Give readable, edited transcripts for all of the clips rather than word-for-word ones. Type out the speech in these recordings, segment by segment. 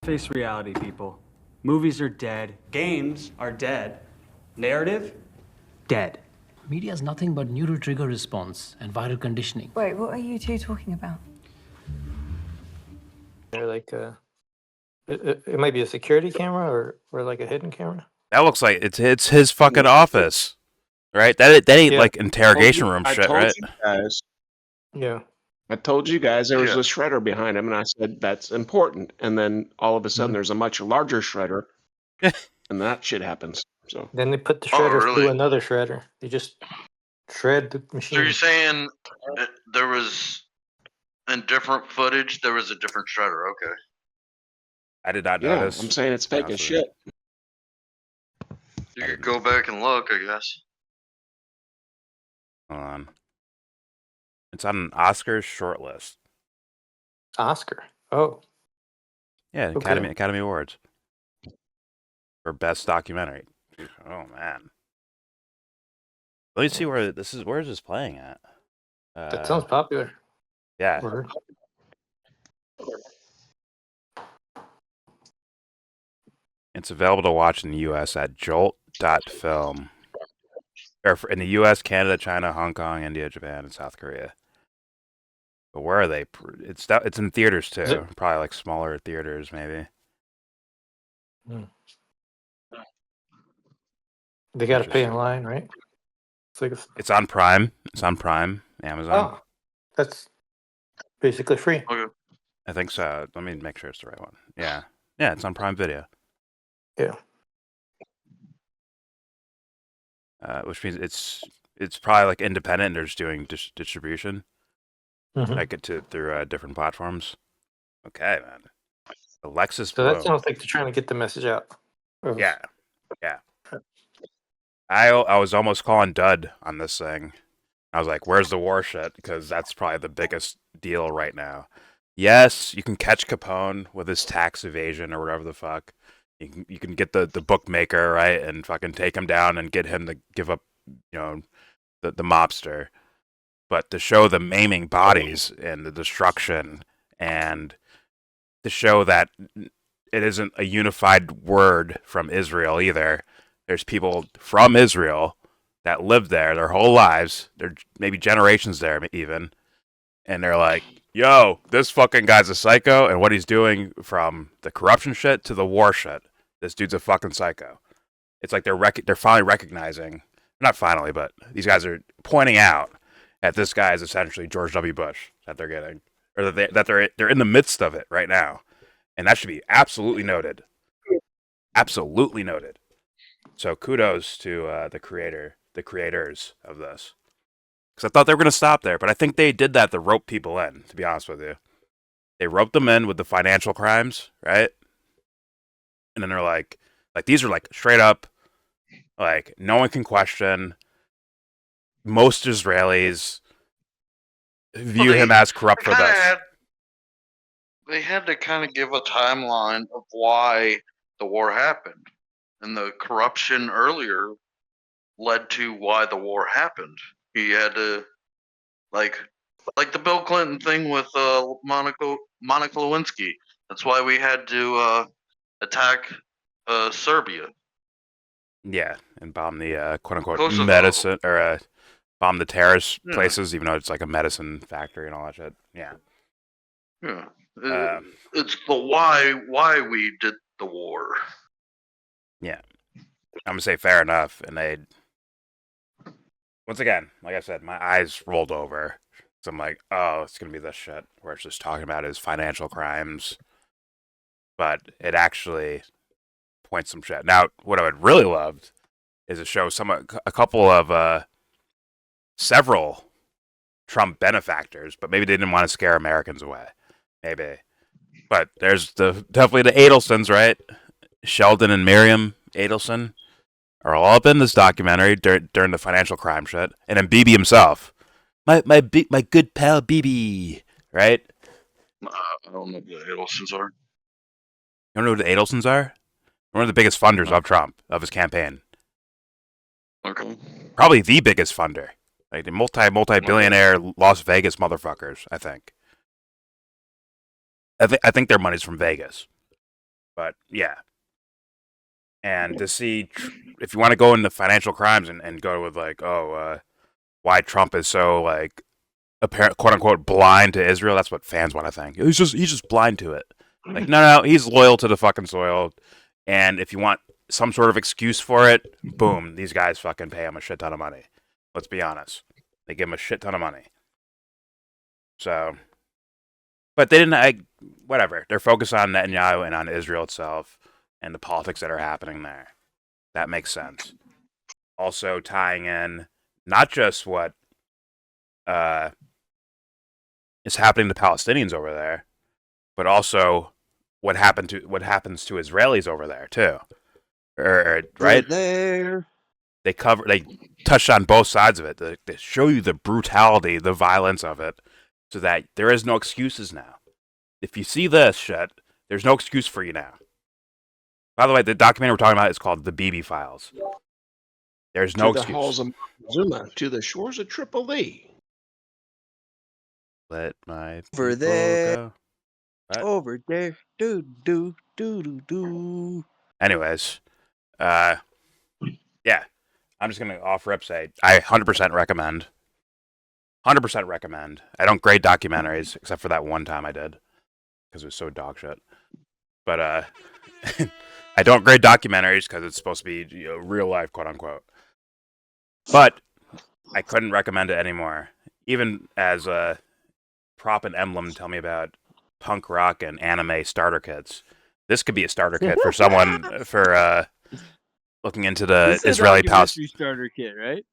Face reality, people. Movies are dead. Games are dead. Narrative? Dead. Media is nothing but neural trigger response and viral conditioning. Wait, what are you two talking about? They're like it might be a security camera or like a hidden camera. That looks like it's his fucking office, right? That ain't Yeah. like interrogation room I shit, told right? you guys. Yeah. I told you guys there was a shredder behind him, and I said that's important. And then all of a sudden, there's a much larger shredder, and that shit happens. So Then they put the shredder really? through another shredder. They just shred the So machine. you're saying there was, in different footage, there was a different shredder. Okay. I did not yeah, notice. I'm saying it's fake as honestly. shit. You could go back and look, I guess. Hold on. It's on an Oscars shortlist. Oscar. Oh. Yeah, Okay. Academy Awards for best documentary. Oh man. Let me see where this is. Where is this playing at? That sounds popular. Yeah. Or- It's available to watch in the U.S. at jolt.film. Or in the U.S., Canada, China, Hong Kong, India, Japan, and South Korea. But where are they? It's in theaters too. Is it- Probably like smaller theaters, maybe. They got to pay in line, right? It's like It's on Prime. It's on Prime, Amazon. oh, that's basically free. Okay. I think so. Let me make sure it's the right one. Yeah, it's on Prime Video. Yeah. Which means it's probably like independent. And they're just doing distribution, Mhm. like it through different platforms. Okay, man. Alexis So that Bloom. sounds like they're trying to get the message out. Yeah. I was almost calling dud on this thing. I was like, "Where's the war shit?" Because that's probably the biggest deal right now. Yes, you can catch Capone with his tax evasion or whatever the fuck. You can get the bookmaker, right, and fucking take him down and get him to give up, the mobster. But to show the maiming bodies and the destruction, and to show that it isn't a unified word from Israel either. There's people from Israel that lived there their whole lives. They're maybe generations there even. And they're like, yo, this fucking guy's a psycho, and what he's doing from the corruption shit to the war shit. This dude's a fucking psycho. It's like they're finally recognizing, not finally, but these guys are pointing out that this guy is essentially George W. Bush that they're getting, or that they're in the midst of it right now, and that should be absolutely noted. Absolutely noted. So kudos to the creators of this, because I thought they were going to stop there, but I think they did that to rope people in. To be honest with you, they roped them in with the financial crimes, right? And then they're like these are like straight up, like no one can question. Most Israelis view him as corrupt for this. They had to kind of give a timeline of why the war happened. And the corruption earlier led to why the war happened. He had to, like the Bill Clinton thing with Monica Lewinsky. That's why we had to attack Serbia. Yeah, and bomb the quote-unquote Kosovo. medicine, or bomb the terrorist places, even though it's like a medicine factory and all that shit. Yeah. Yeah. It's the why we did the war. Yeah. I'm going to say fair enough. And they, once again, like I said, my eyes rolled over. So I'm like, oh, it's going to be this shit where it's just talking about his financial crimes. But it actually points some shit. Now, what I would really loved is to show a couple of several Trump benefactors, but maybe they didn't want to scare Americans away. Maybe. But there's definitely the Adelsons, right? Sheldon and Miriam Adelson are all up in this documentary during the financial crime shit. And then Bibi himself. My good pal Bibi, right? I don't know who the Adelsons are. You don't know who the Adelsons are? One of the biggest funders of Trump, of his campaign. Okay. Probably the biggest funder. Like the multi-billionaire Las Vegas motherfuckers, I think. I think their money's from Vegas. But yeah, and to see if you want to go into financial crimes and go with like, why Trump is so like apparent, quote unquote, blind to Israel. That's what fans want to think. He's just blind to it. Like, no, he's loyal to the fucking soil. And if you want some sort of excuse for it, boom, these guys fucking pay him a shit ton of money. Let's be honest. They give him a shit ton of money. So, but they didn't, whatever. They're focused on Netanyahu and on Israel itself and the politics that are happening there. That makes sense. Also tying in not just what is happening to Palestinians over there, but also what happens to Israelis over there too. Right? There. They touched on both sides of it. They show you the brutality, the violence of it, so that there is no excuses now. If you see this shit, there's no excuse for you now. By the way, the documentary we're talking about is called The Bibi Files. There's no to excuse. the halls of Zuma, to the shores of Tripoli. Let my Over people there. go. What? Over there. Do, do, do, do, do. Anyways, yeah, I'm just gonna off rip say I 100% recommend. 100% recommend. I don't grade documentaries except for that one time I did because it was so dog shit. But I don't grade documentaries because it's supposed to be real life, quote unquote. But I couldn't recommend it anymore. Even as Prop and Emblem tell me about punk rock and anime starter kits. This could be a starter kit for someone for looking into the Israeli Palestinian starter kit, right?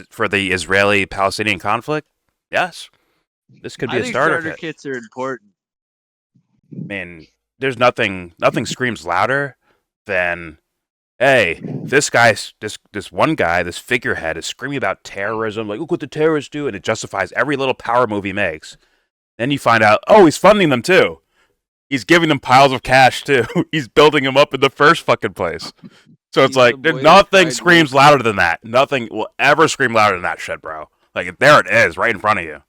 for the Israeli Palestinian conflict. Yes, this could be a starter kit. Kits are important. I mean, there's nothing screams louder than, hey, this one guy, this figurehead is screaming about terrorism, like, look what the terrorists do, and it justifies every little power move he makes. Then you find out, oh, he's funding them too. He's giving them piles of cash too. He's building them up in the first fucking place. So it's like, nothing screams louder than that. Nothing will ever scream louder than that shit, bro. Like, there it is, right in front of you.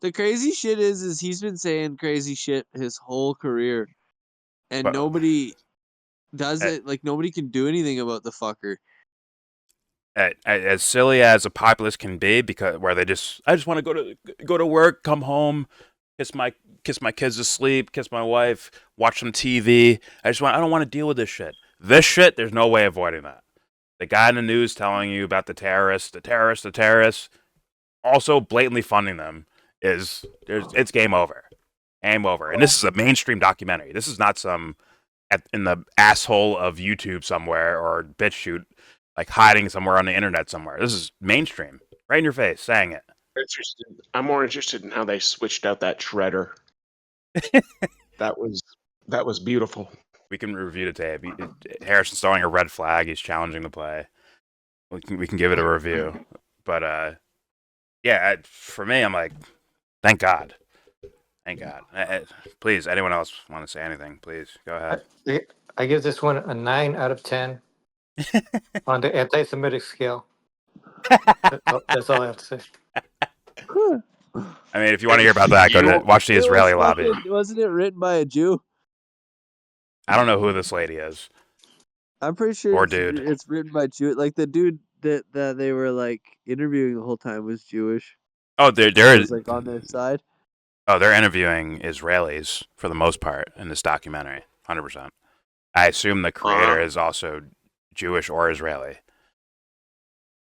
The crazy shit is he's been saying crazy shit his whole career, and But- nobody does it. Like, nobody can do anything about the fucker. As silly as a populace can be, because where I just want to go to work, come home, kiss my kids to sleep, kiss my wife, watch some TV. I don't want to deal with this shit. This shit, there's no way avoiding that. The guy in the news telling you about the terrorists, also blatantly funding them it's game over. Game over. And this is a mainstream documentary. This is not some in the asshole of YouTube somewhere or BitChute, like hiding somewhere on the internet somewhere. This is mainstream, right in your face, saying it. I'm more interested in how they switched out that shredder. That was beautiful. We can review the tape. Harrison's throwing a red flag. He's challenging the play. We can give it a review. But yeah, for me, I'm like, thank God. Thank God. Please, anyone else want to say anything? Please go ahead. I give this one a 9 out of 10 on the anti-Semitic scale. That's all I have to say. I mean, if you want to hear about that, go to watch the Israeli lobby. Wasn't it written by a Jew? I don't know who this lady is. I'm pretty sure Or it's, dude. it's written by Jew. Like the dude that they were like interviewing the whole time was Jewish. Oh, there Was like on their side. Oh, they're interviewing Israelis for the most part in this documentary. 100%. I assume the creator is also Jewish or Israeli.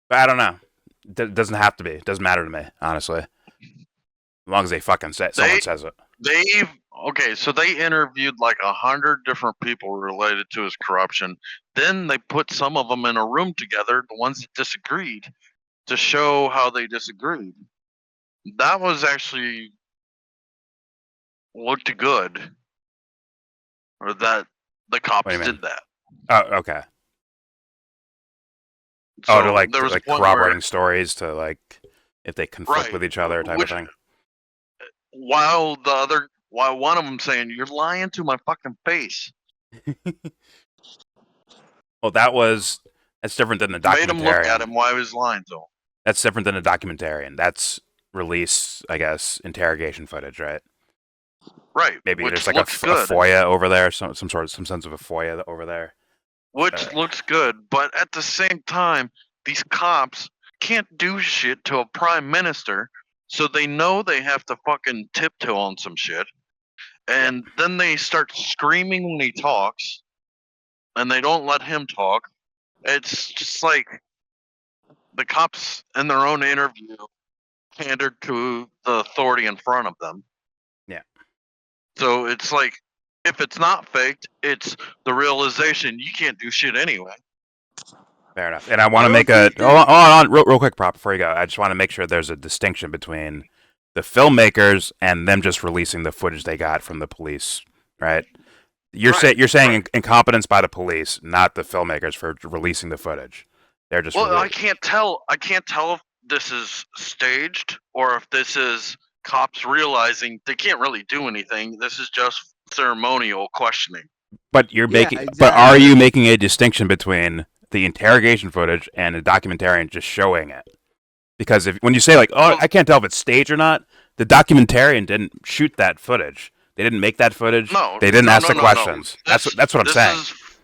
But I don't know. It doesn't have to be. It doesn't matter to me, honestly. As long as they fucking say someone says it. So they interviewed like 100 different people related to his corruption. Then they put some of them in a room together, the ones that disagreed, to show how they disagreed. That was actually looked good, or that the cops did that. Oh, okay. So to like there was corroborating stories to like if they conflict with each other type of thing. While one of them saying, "You're lying to my fucking face." Well, that's different than the documentarian. Made him look at him while he was lying to him. That's different than a documentarian. That's release, I guess, interrogation footage, right? Right. Maybe which there's like a looks good. FOIA over there, some sense of a FOIA over there. Which looks good, but at the same time, these cops can't do shit to a prime minister, so they know they have to fucking tiptoe on some shit. And then they start screaming when he talks, and they don't let him talk. It's just like the cops in their own interview pandered to the authority in front of them. Yeah. So it's like, if it's not faked, it's the realization you can't do shit anyway. Fair enough. And I want to I make don't a think that- hold on, real quick, prop before you go. I just want to make sure there's a distinction between the filmmakers and them just releasing the footage they got from the police, right? You're saying incompetence by the police, not the filmmakers for releasing the footage. They're just I can't tell. I can't tell if this is staged or if this is cops realizing they can't really do anything. This is just ceremonial questioning. But you're Yeah, making. But are exactly. you making a distinction between the interrogation footage and the documentarian just showing it? Because when you say like, oh, I can't tell if it's staged or not, the documentarian didn't shoot that footage. They didn't make that footage. No, They didn't ask the no. questions. That's what I'm saying.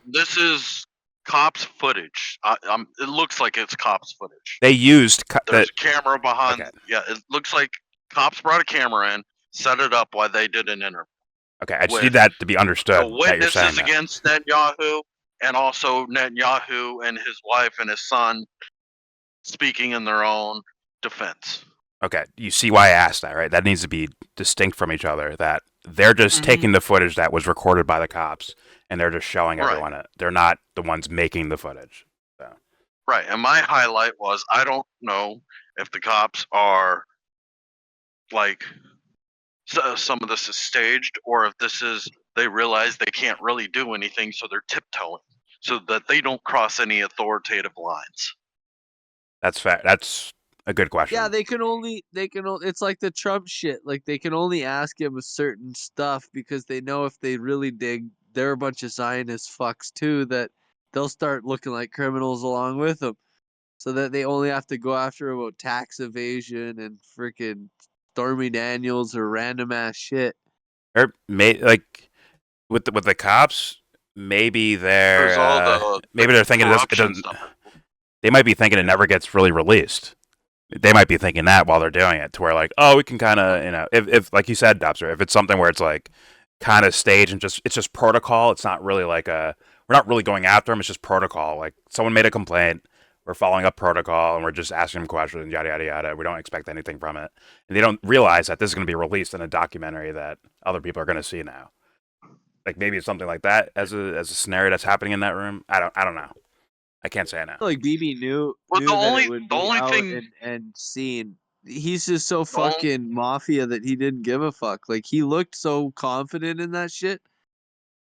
This is cops footage. It looks like it's cops footage. They used There's a camera behind. Okay. Yeah, it looks like cops brought a camera in, set it up while they did an interview. Okay, I just need that to be understood. The That you're saying witnesses that. against Netanyahu, and also Netanyahu and his wife and his son speaking in their own defense. Okay, you see why I asked that, right? That needs to be distinct from each other. That they're just taking the footage that was recorded by the cops, and they're just showing everyone it. They're not the ones making the footage. So. Right, and my highlight was, I don't know if the cops are like, some of this is staged, or if this is, they realize they can't really do anything, so they're tiptoeing so that they don't cross any authoritative lines. That's fair. That's a good question. Yeah, they can only it's like the Trump shit. Like they can only ask him a certain stuff because they know if they really dig, they're a bunch of Zionist fucks too, that they'll start looking like criminals along with them. So that they only have to go after about tax evasion and freaking Stormy Daniels or random ass shit. Or like with the cops, maybe There's all they're thinking it corruption doesn't. stuff. They might be thinking it never gets really released. They might be thinking that while they're doing it, to where like, oh, we can kind of, if like you said, Dobster, if it's something where it's like kind of staged and it's just protocol. It's not really like we're not really going after them. It's just protocol. Like someone made a complaint, we're following up protocol, and we're just asking them questions, yada yada yada. We don't expect anything from it, and they don't realize that this is going to be released in a documentary that other people are going to see now. Like maybe it's something like that as a scenario that's happening in that room. I don't know. I can't say it now. Like Bibi knew Well, that it would be out and seen. He's just so fucking mafia that he didn't give a fuck. Like he looked so confident in that shit.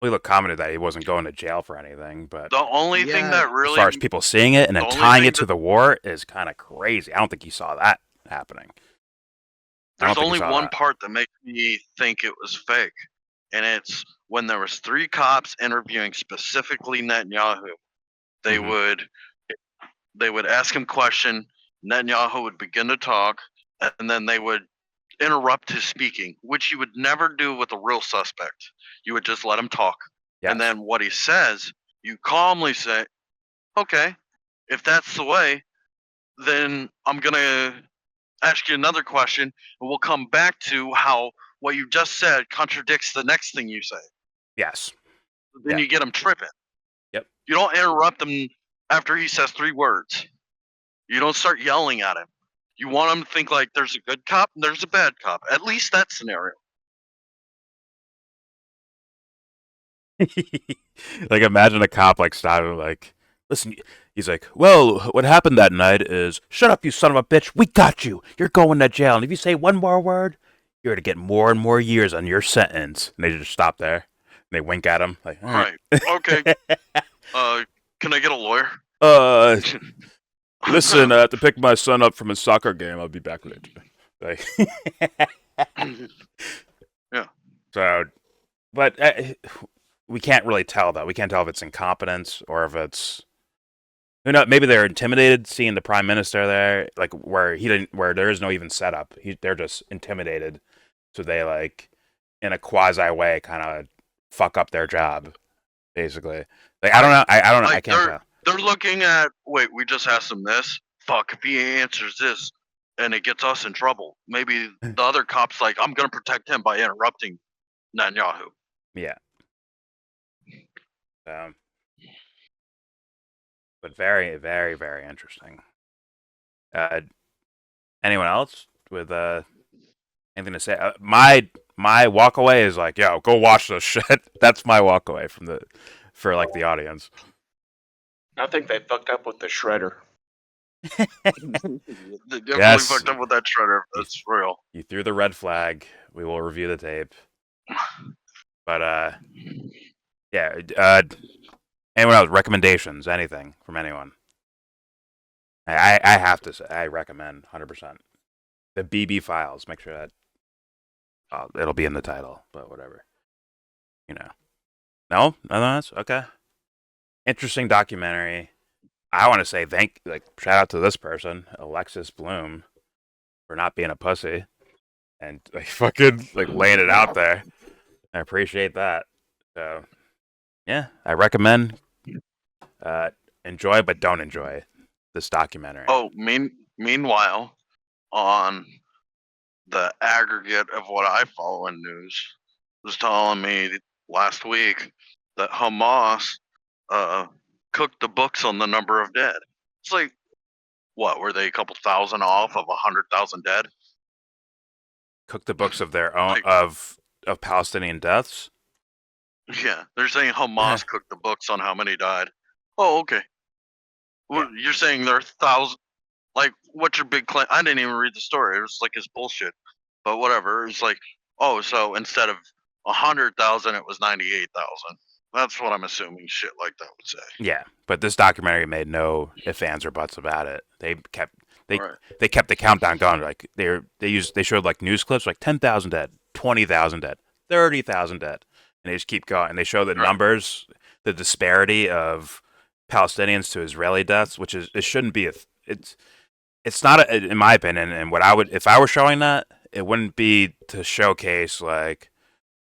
We look commented that he wasn't going to jail for anything, but The only thing that really, as far as people seeing it and then tying it to the war is kind of crazy. I don't think you saw that happening. There's only one part that makes me think it was fake, and it's when there was 3 cops interviewing specifically Netanyahu. They would ask him question, Netanyahu would begin to talk, and then they would interrupt his speaking, which you would never do with a real suspect. You would just let him talk. Yes. And then what he says, you calmly say, okay, if that's the way, then I'm going to ask you another question, and we'll come back to how what you just said contradicts the next thing you say. Yes. Then you get him tripping. Yep. You don't interrupt him after he says 3 words. You don't start yelling at him. You want him to think like there's a good cop and there's a bad cop. At least that scenario. Like imagine a cop like stopping like, listen, he's like, well, what happened that night is, shut up, you son of a bitch, we got you. You're going to jail, and if you say one more word, you're going to get more and more years on your sentence. And they just stop there. And they wink at him like, all right. Okay. Can I get a lawyer? Listen, I have to pick my son up from a soccer game. I'll be back later. Like, yeah. So, but we can't really tell though. We can't tell if it's incompetence or if it's, maybe they're intimidated seeing the prime minister there, like where there is no even setup. They're just intimidated, so they like in a quasi way kind of fuck up their job, basically. Like I don't know. I don't know. I Like can't tell. they're looking at, wait, we just asked him this. Fuck, if he answers this and it gets us in trouble, maybe the other cop's like, I'm gonna protect him by interrupting Netanyahu. Yeah. But very, very, very interesting. Anyone else with anything to say? My walk away is like, yo, go watch this shit. That's my walk away for like the audience. I think they fucked up with the shredder. They definitely Yes. fucked up with that shredder. That's real. You threw the red flag. We will review the tape. But yeah. Anyone else? Recommendations? Anything from anyone? I have to say, I recommend 100%. The Bibi Files. Make sure that it'll be in the title, but whatever. You know. No? Nothing else? Okay. Interesting documentary. I want to say shout out to this person, Alexis Bloom, for not being a pussy and like fucking like laying it out there. I appreciate that. So yeah, I recommend enjoy but don't enjoy this documentary. Oh, meanwhile, on the aggregate of what I follow in news, was telling me last week that Hamas cooked the books on the number of dead. It's like, what were they, a couple thousand off of 100,000 dead? Cook the books of their own of Palestinian deaths. Yeah, they're saying Hamas cooked the books on how many died. Oh, okay. Well, you're saying there are thousands. Like, what's your big claim? I didn't even read the story. It was like his bullshit. But whatever. It's like, oh, so instead of 100,000, it was 98,000. That's what I'm assuming. Shit like that would say. Yeah, but this documentary made no ifs, ands, or buts about it. They kept Right. they kept the countdown going. Like they showed like news clips like 10,000 dead, 20,000 dead, 30,000 dead, and they just keep going. And they show the numbers, the disparity of Palestinians to Israeli deaths, which is it shouldn't be it's not in my opinion. And what I would if I were showing that, it wouldn't be to showcase like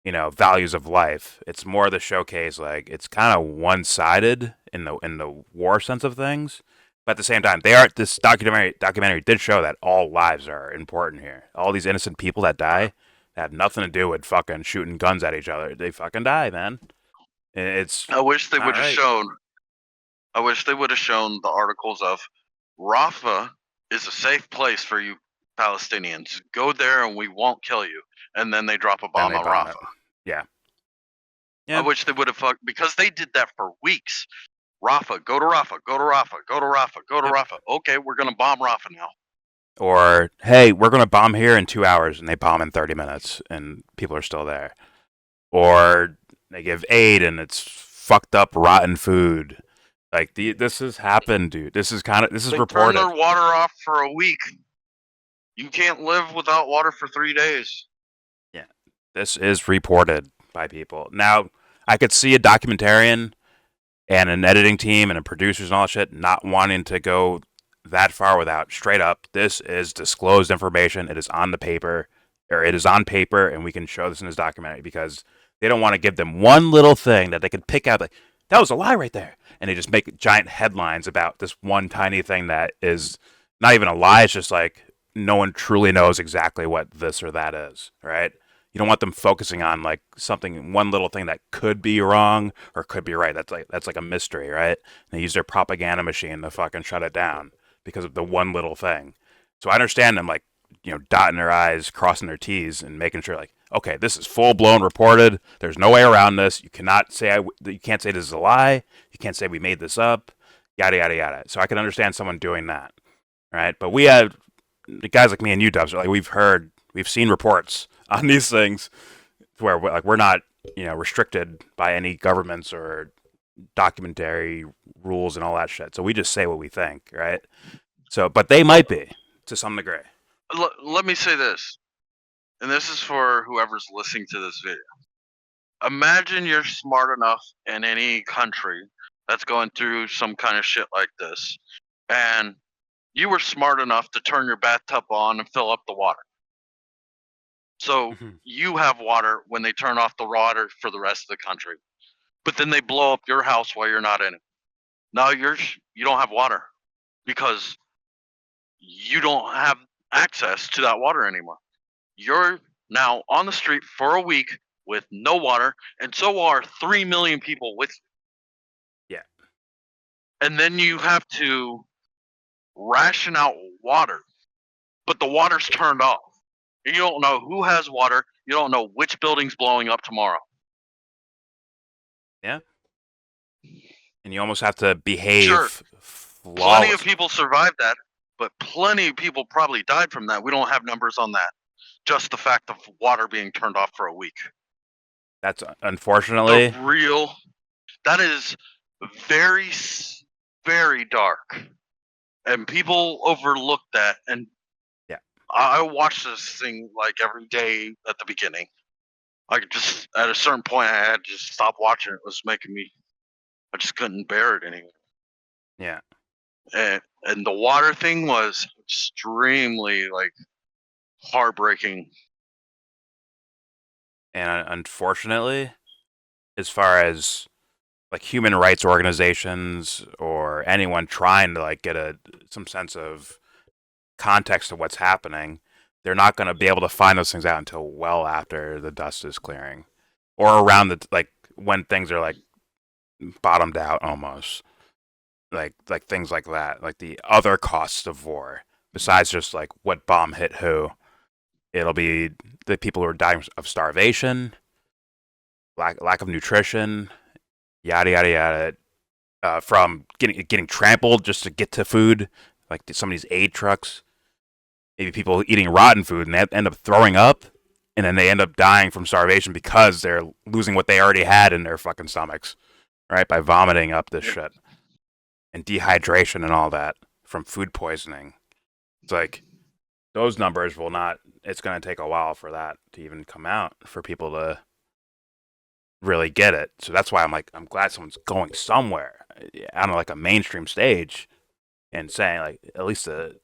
values of life. It's more the showcase like it's kind of one-sided in the war sense of things. But at the same time, this documentary did show that all lives are important here. All these innocent people that die that have nothing to do with fucking shooting guns at each other. They fucking die, man. It's I wish they not would have right. shown. I wish they would have shown the articles of Rafah is a safe place for you Palestinians. Go there and we won't kill you. And then they drop a Then bomb they on bomb Rafah. it. Yeah. I wish they would have fucked because they did that for weeks. Rafah, go to Rafah, go to Rafah, go to Rafah, go to Rafah. Okay, we're gonna bomb Rafah now. Or hey, we're gonna bomb here in 2 hours, and they bomb in 30 minutes, and people are still there. Or they give aid, and it's fucked up, rotten food. Like this has happened, dude. This is They reported. turn their water off for a week. You can't live without water for 3 days. Yeah, this is reported by people. Now, I could see a documentarian and an editing team and a producers and all that shit not wanting to go that far without straight up. This is disclosed information. It is on the paper, or it is on paper, and we can show this in this documentary because they don't want to give them one little thing that they could pick out. Like that was a lie right there, and they just make giant headlines about this one tiny thing that is not even a lie. It's just like no one truly knows exactly what this or that is, right? You don't want them focusing on like one little thing that could be wrong or could be right. That's like a mystery, right? And they use their propaganda machine to fucking shut it down because of the one little thing. So I understand them like dotting their I's, crossing their T's, and making sure like, okay, this is full blown reported. There's no way around this. You cannot say you can't say this is a lie. You can't say we made this up. Yada yada yada. So I can understand someone doing that, right? But we have guys like me and you, Dubs, like we've seen reports on these things where like we're not restricted by any governments or documentary rules and all that shit. So we just say what we think, right? So, but they might be to some degree. Let me say this, and this is for whoever's listening to this video. Imagine you're smart enough in any country that's going through some kind of shit like this, and you were smart enough to turn your bathtub on and fill up the water. So Mhm. you have water when they turn off the water for the rest of the country. But then they blow up your house while you're not in it. Now you don't have water because you don't have access to that water anymore. You're now on the street for a week with no water, and so are 3 million people with you. Yeah. And then you have to ration out water, but the water's turned off. You don't know who has water. You don't know which building's blowing up tomorrow. Yeah. And you almost have to Sure, behave plenty of flawless. people survived that, but plenty of people probably died from that. We don't have numbers on that. Just the fact of water being turned off for a week. That's The unfortunately. real, that is very, very dark. And people overlook that. And Yeah. I watched this thing like every day at the beginning. I could just, at a certain point, I had to just stop watching. It was making me, I just couldn't bear it anymore. Yeah. And the water thing was extremely like heartbreaking. And unfortunately, as far as like human rights organizations or anyone trying to like get some sense of context of what's happening, they're not going to be able to find those things out until well after the dust is clearing, or around the like when things are like bottomed out almost, like things like that, like the other costs of war besides just like what bomb hit who. It'll be the people who are dying of starvation, lack of nutrition, yada yada yada, from getting trampled just to get to food, like some of these aid trucks. Maybe people eating rotten food and they end up throwing up, and then they end up dying from starvation because they're losing what they already had in their fucking stomachs, right? By vomiting up this shit and dehydration and all that from food poisoning. It's like those numbers will not. It's going to take a while for that to even come out for people to really get it. So that's why I'm glad someone's going somewhere on like a mainstream stage and saying like at least the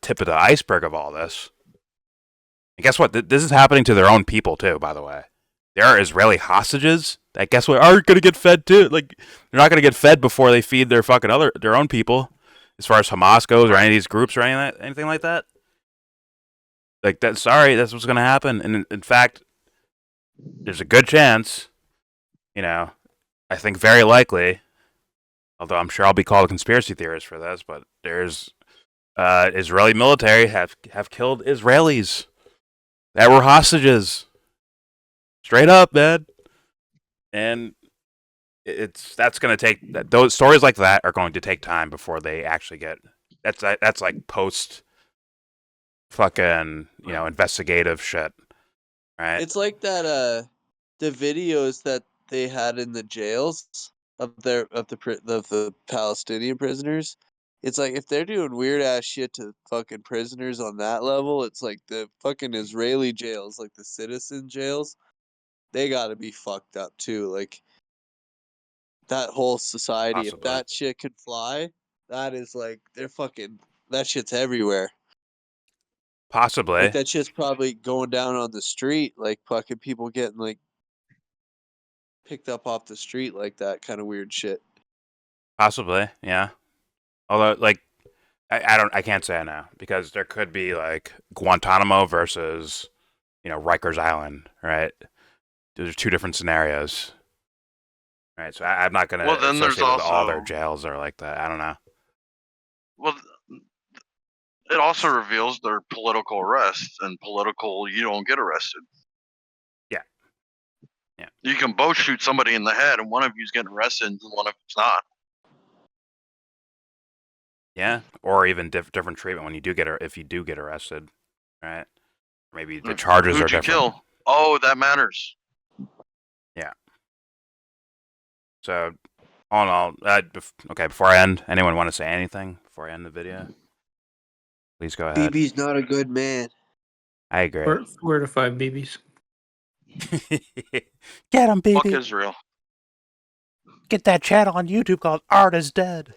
tip of the iceberg of all this. And guess what? This is happening to their own people too. By the way, there are Israeli hostages that guess what are going to get fed too. Like they're not going to get fed before they feed their own people. As far as Hamas goes, or any of these groups, or anything like that. Like that. Sorry, that's what's going to happen. And in fact, there's a good chance. You know, I think very likely. Although I'm sure I'll be called a conspiracy theorist for this, but there's Israeli military have killed Israelis that were hostages, straight up, man. And that's going to take those stories like that are going to take time before they actually get. That's like post fucking investigative shit, right? It's like that the videos that they had in the jails of the Palestinian prisoners. It's like if they're doing weird ass shit to fucking prisoners on that level, it's like the fucking Israeli jails, like the citizen jails, they gotta be fucked up too. Like that whole society, if Possibly, that shit could fly, that is like they're fucking that shit's everywhere. Like possibly, that shit's probably going down on the street, like fucking people getting like picked up off the street like that kind of weird shit. possibly, yeah. Although, like, I can't say I know because there could be like Guantanamo versus Rikers Island, right? Those are two different scenarios, right? So I'm not gonna Well, then there's associate with all their also, jails or like that. I don't know. well, it also reveals their political arrests, and political, you don't get arrested. Yeah, yeah, You can both shoot somebody in the head, and one of you's getting arrested, and one of you's not. yeah. Or even different treatment when you do if you do get arrested, right? Maybe the charges are Who'd you different. kill? Oh, that matters. Yeah. So all in all, okay. Before I end, anyone want to say anything before I end the video? Please go ahead. BB's not a good man. I agree. 4 to 5 babies. Get him, Fuck baby. Israel. Get that channel on YouTube called Art is Dead.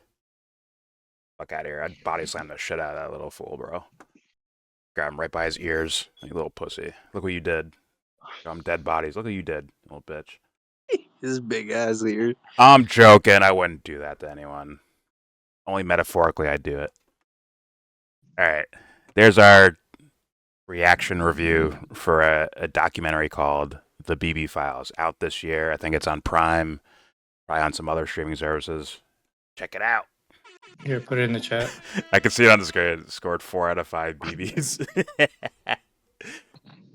Fuck out of here. I'd body slam the shit out of that little fool, bro. Grab him right by his ears, like a little pussy. Look what you did. Show him dead bodies. Look what you did, little bitch. His big ass ear. I'm joking. I wouldn't do that to anyone. Only metaphorically, I'd do it. All right. There's our reaction review for a documentary called The Bibi Files, out this year. I think it's on Prime, probably on some other streaming services. Check it out. Here, put it in the chat. I can see it on the screen. It scored 4 out of 5 BBs. All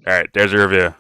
right, there's your review.